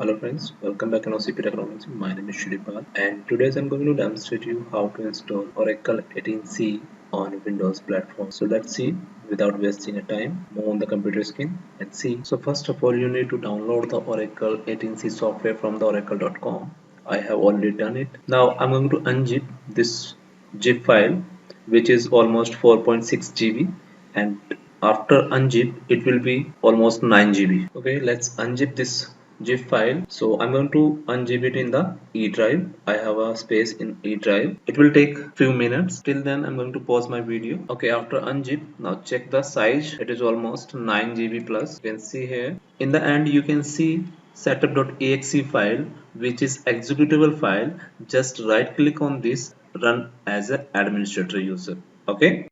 Hello friends, welcome back on OCP Technology. My name is Shiripal and today I'm going to demonstrate you how to install Oracle 18c on Windows platform. So let's see without wasting a time. Move on the computer screen and see. So first of all you need to download the Oracle 18c software from the oracle.com. I have already done it. Now I'm going to unzip this zip file which is almost 4.6 GB and after unzip it will be almost 9 GB. Okay, let's unzip this zip file. So I'm going to unzip it in the E drive. I have a space in E drive. It will take few minutes. Till then I'm going to pause my video. Okay, after unzip, now check the size. It is almost 9 GB plus. You can see here. In the end you can see setup.exe file which is executable file. Just right click on this, run as an administrator user. Okay.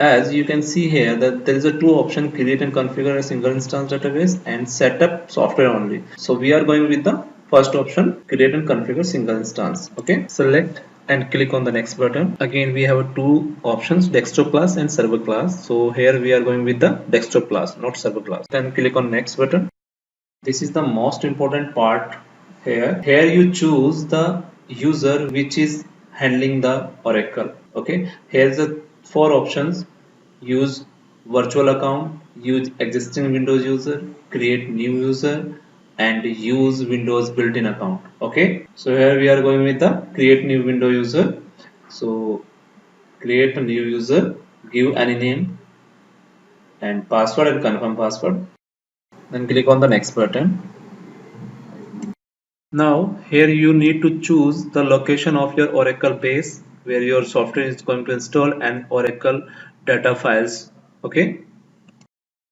As you can see here that there is a two option, create and configure a single instance database and set up software only. So we are going with the first option, create and configure single instance. Okay, select and click on the next button. Again we have two options, desktop class and server class. So here we are going with the desktop class, not server class. Then click on next button. This is the most important part here. Here you choose the user which is handling the Oracle. Okay, here's the four options: use virtual account, use existing Windows user, create new user, and use Windows built-in account. Okay, so here we are going with the create new window user. So create a new user, give any name and password and confirm password. Then click on the next button. Now here you need to choose the location of your Oracle base where your software is going to install and Oracle data files. Okay.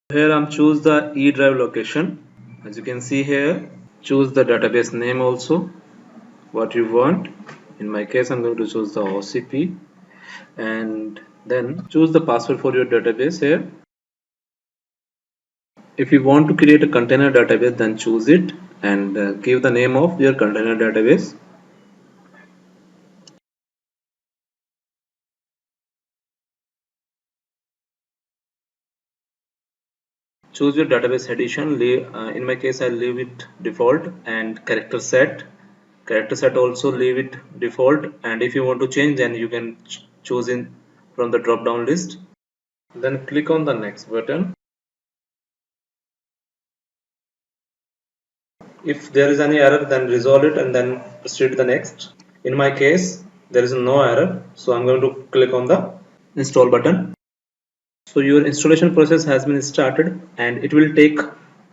Here I'm choose the E drive location. As you can see here, choose the database name also what you want. In my case I'm going to choose the OCP and then choose the password for your database here. If you want to create a container database then choose it and give the name of your container database. Choose your database edition. In my case I leave it default and character set also leave it default, and if you want to change then you can choose in from the drop down list. Then click on the next button. If there is any error then resolve it and then proceed to the next. In my case there is no error, so I'm going to click on the install button. So your installation process has been started and it will take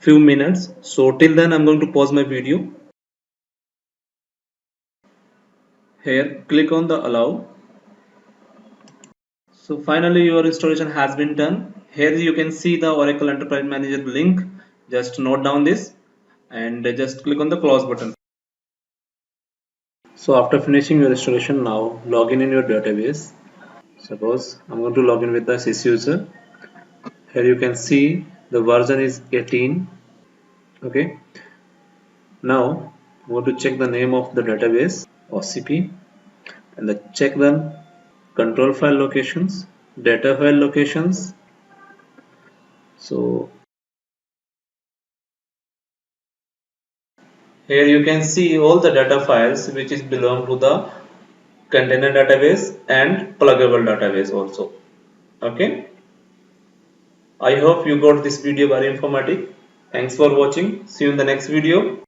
few minutes. So till then I'm going to pause my video. Here click on the allow. So finally your installation has been done. Here you can see the Oracle Enterprise Manager link. Just note down this and just click on the close button. So after finishing your installation, now log in your database. Suppose I'm going to log in with the sys user. Here you can see the version is 18. Okay. Now I'm going to check the name of the database OCP and check the control file locations, data file locations. So here you can see all the data files which is belong to the container database and pluggable database also. Okay, I hope you got this video very informative. Thanks for watching. See you in the next video.